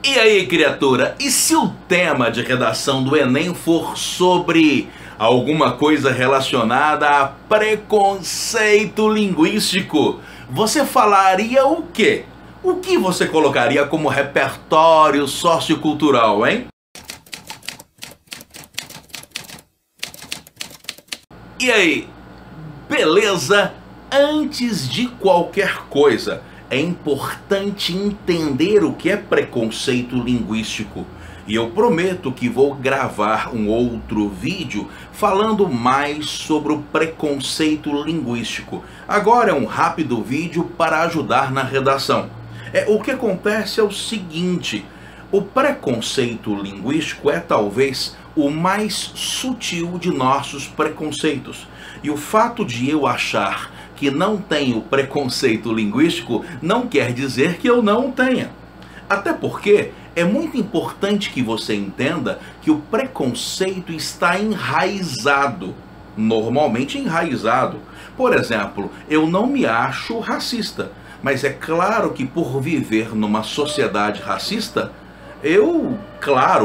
E aí, criatura, e se o tema de redação do Enem for sobre alguma coisa relacionada a preconceito linguístico, você falaria o quê? O que você colocaria como repertório sociocultural, hein? E aí, beleza? Antes de qualquer coisa, é importante entender o que é preconceito linguístico. E eu prometo que vou gravar um outro vídeo falando mais sobre o preconceito linguístico. Agora é um rápido vídeo para ajudar na redação. O que acontece é o seguinte: o preconceito linguístico é talvez o mais sutil de nossos preconceitos. E o fato de eu achar que não tenho preconceito linguístico não quer dizer que eu não tenha. Até porque é muito importante que você entenda que o preconceito está enraizado, normalmente enraizado. Por exemplo, eu não me acho racista, mas é claro que por viver numa sociedade racista,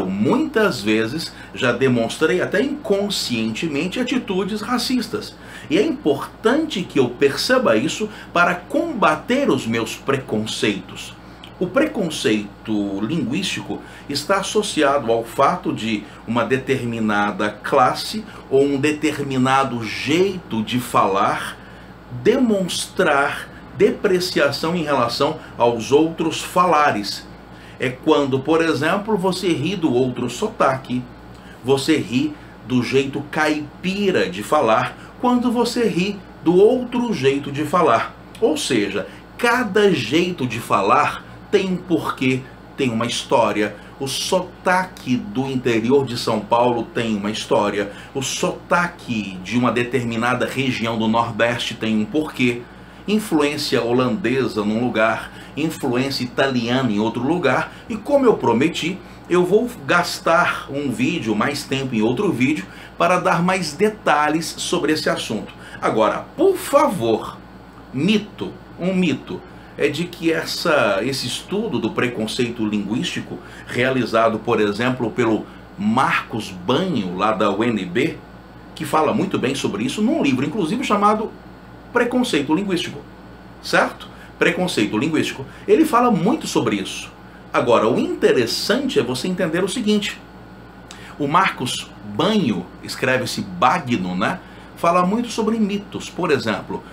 muitas vezes já demonstrei até inconscientemente atitudes racistas. E é importante que eu perceba isso para combater os meus preconceitos. O preconceito linguístico está associado ao fato de uma determinada classe ou um determinado jeito de falar demonstrar depreciação em relação aos outros falares. É quando, por exemplo, você ri do outro sotaque, você ri do jeito caipira de falar, quando você ri do outro jeito de falar. Ou seja, cada jeito de falar tem um porquê, tem uma história. O sotaque do interior de São Paulo tem uma história. O sotaque de uma determinada região do Nordeste tem um porquê. Influência holandesa num lugar, influência italiana em outro lugar, e como eu prometi, eu vou gastar um vídeo, mais tempo em outro vídeo, para dar mais detalhes sobre esse assunto. Agora, por favor, um mito é de que esse estudo do preconceito linguístico, realizado, por exemplo, pelo Marcos Banho, lá da UNB, que fala muito bem sobre isso, num livro, inclusive, chamado Preconceito Linguístico, certo? Preconceito Linguístico. Ele fala muito sobre isso. Agora, o interessante é você entender o seguinte: o Marcos Banho, escreve-se Bagno, né? Fala muito sobre mitos. Por exemplo,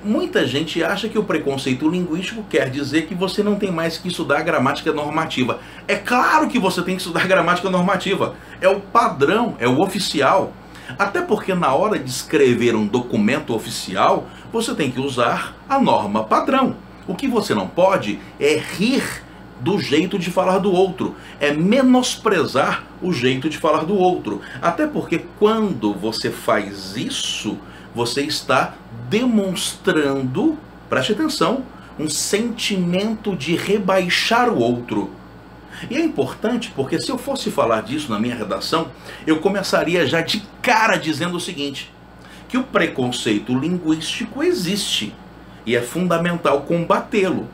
muita gente acha que o preconceito linguístico quer dizer que você não tem mais que estudar gramática normativa. É claro que você tem que estudar gramática normativa. É o padrão, é o oficial. Até porque na hora de escrever um documento oficial, você tem que usar a norma padrão. O que você não pode é rir do jeito de falar do outro, é menosprezar o jeito de falar do outro. Até porque quando você faz isso, você está demonstrando, preste atenção, um sentimento de rebaixar o outro. E é importante porque se eu fosse falar disso na minha redação, eu começaria já de cara dizendo o seguinte: que o preconceito linguístico existe e é fundamental combatê-lo,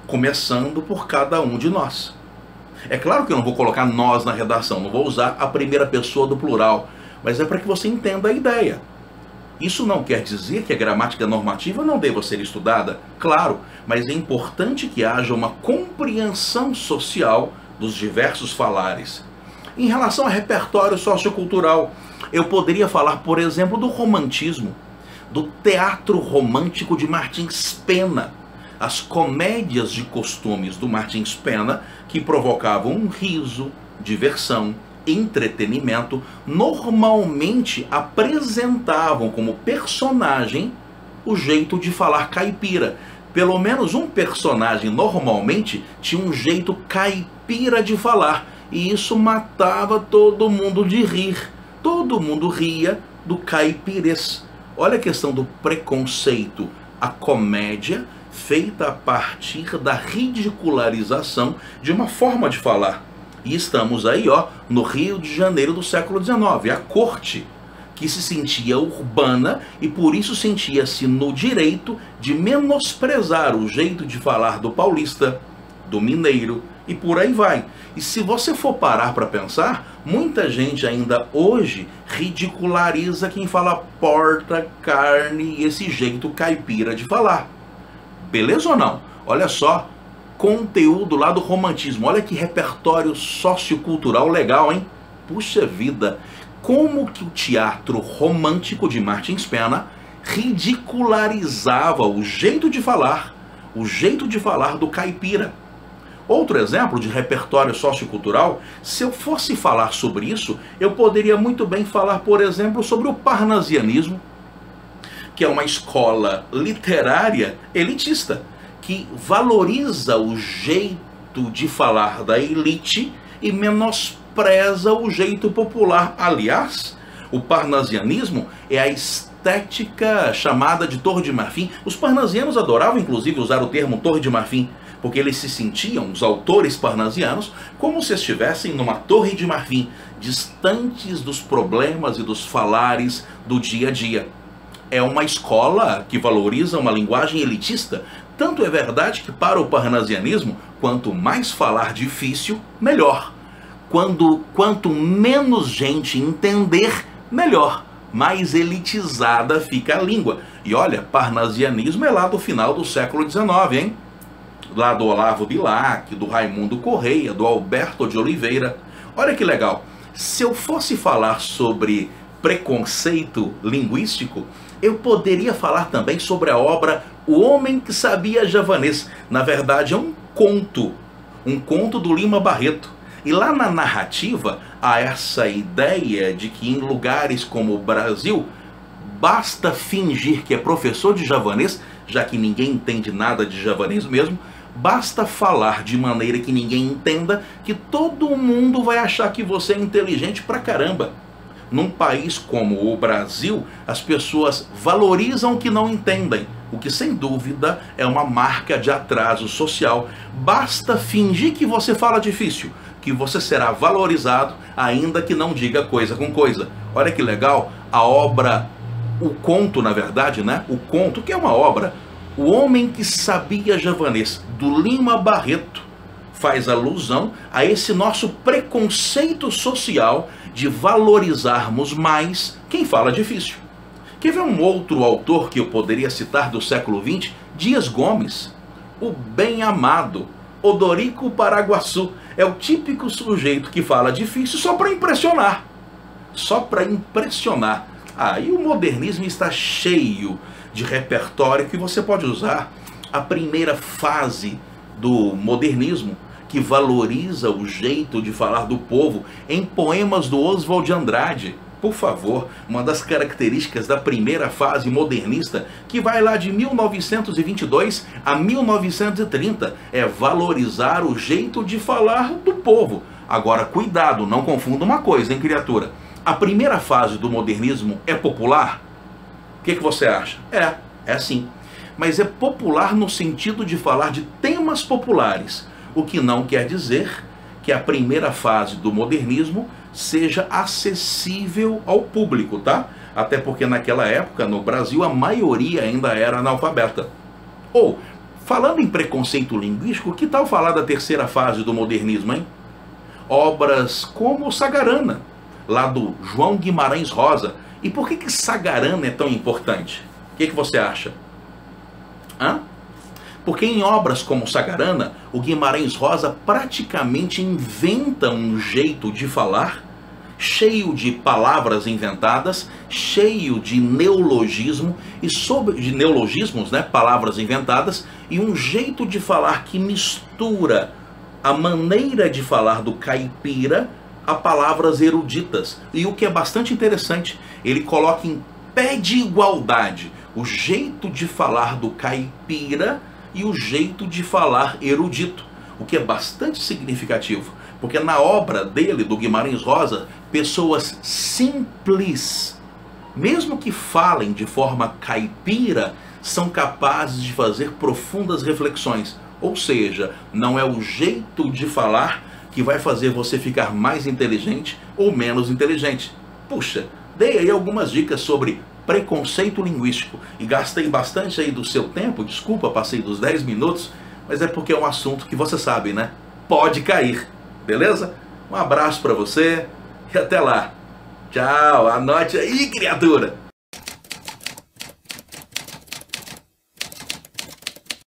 começando por cada um de nós. É claro que eu não vou colocar nós na redação, não vou usar a primeira pessoa do plural, mas é para que você entenda a ideia. Isso não quer dizer que a gramática normativa não deva ser estudada, claro, mas é importante que haja uma compreensão social dos diversos falares. Em relação a repertório sociocultural, eu poderia falar, por exemplo, do romantismo, do teatro romântico de Martins Pena, as comédias de costumes do Martins Pena, que provocavam um riso, diversão, entretenimento, normalmente apresentavam como personagem o jeito de falar caipira. Pelo menos um personagem normalmente tinha um jeito caipira de falar, e isso matava todo mundo de rir. Todo mundo ria do caipirês. Olha a questão do preconceito. A comédia feita a partir da ridicularização de uma forma de falar. E estamos aí, no Rio de Janeiro do século XIX, a corte, que se sentia urbana e por isso sentia-se no direito de menosprezar o jeito de falar do paulista, do mineiro e por aí vai. E se você for parar para pensar, muita gente ainda hoje ridiculariza quem fala porta, carne e esse jeito caipira de falar. Beleza ou não? Olha só, conteúdo lá do romantismo. Olha que repertório sociocultural legal, hein? Puxa vida, como que o teatro romântico de Martins Pena ridicularizava o jeito de falar do caipira. Outro exemplo de repertório sociocultural, se eu fosse falar sobre isso, eu poderia muito bem falar, por exemplo, sobre o parnasianismo, que é uma escola literária elitista, que valoriza o jeito de falar da elite e menospreza o jeito popular. Aliás, o parnasianismo é a estética chamada de Torre de Marfim. Os parnasianos adoravam, inclusive, usar o termo Torre de Marfim, porque eles se sentiam, os autores parnasianos, como se estivessem numa torre de marfim, distantes dos problemas e dos falares do dia a dia. É uma escola que valoriza uma linguagem elitista. Tanto é verdade que para o parnasianismo, quanto mais falar difícil, melhor. Quanto menos gente entender, melhor. Mais elitizada fica a língua. E olha, parnasianismo é lá do final do século XIX, hein? Lá do Olavo Bilac, do Raimundo Correia, do Alberto de Oliveira. Olha que legal. Se eu fosse falar sobre preconceito linguístico, eu poderia falar também sobre a obra O Homem que Sabia Javanês. Na verdade, é um conto do Lima Barreto. E lá na narrativa, há essa ideia de que em lugares como o Brasil, basta fingir que é professor de javanês, já que ninguém entende nada de javanês mesmo, basta falar de maneira que ninguém entenda, que todo mundo vai achar que você é inteligente pra caramba. Num país como o Brasil, as pessoas valorizam o que não entendem, o que sem dúvida é uma marca de atraso social. Basta fingir que você fala difícil, que você será valorizado, ainda que não diga coisa com coisa. Olha que legal, a obra, o conto na verdade, né? O conto, que é uma obra, O Homem que Sabia Javanês, do Lima Barreto, faz alusão a esse nosso preconceito social de valorizarmos mais quem fala difícil. Quer ver um outro autor que eu poderia citar do século XX? Dias Gomes, o bem-amado Odorico Paraguaçu. É o típico sujeito que fala difícil só para impressionar. Só para impressionar. E o modernismo está cheio de repertório que você pode usar. A primeira fase do modernismo, que valoriza o jeito de falar do povo, em poemas do Oswald de Andrade. Por favor, uma das características da primeira fase modernista, que vai lá de 1922 a 1930, é valorizar o jeito de falar do povo. Agora, cuidado, não confunda uma coisa, hein, criatura? A primeira fase do modernismo é popular? O que você acha? É sim. Mas é popular no sentido de falar de temas populares, o que não quer dizer que a primeira fase do modernismo seja acessível ao público, tá? Até porque naquela época, no Brasil, a maioria ainda era analfabeta. Ou, falando em preconceito linguístico, que tal falar da terceira fase do modernismo, hein? Obras como Sagarana, lá do João Guimarães Rosa. E por que Sagarana é tão importante? O que você acha? Porque em obras como Sagarana, o Guimarães Rosa praticamente inventa um jeito de falar cheio de palavras inventadas, cheio de neologismo de neologismos, né, palavras inventadas, e um jeito de falar que mistura a maneira de falar do caipira a palavras eruditas. E o que é bastante interessante, ele coloca em pé de igualdade o jeito de falar do caipira e o jeito de falar erudito, o que é bastante significativo, porque na obra dele, do Guimarães Rosa, pessoas simples, mesmo que falem de forma caipira, são capazes de fazer profundas reflexões. Ou seja, não é o jeito de falar que vai fazer você ficar mais inteligente ou menos inteligente. Puxa, dei aí algumas dicas sobre preconceito linguístico e gastei bastante aí do seu tempo, desculpa, passei dos 10 minutos, mas é porque é um assunto que você sabe, né? Pode cair, beleza? Um abraço para você e até lá. Tchau, anote aí, criatura!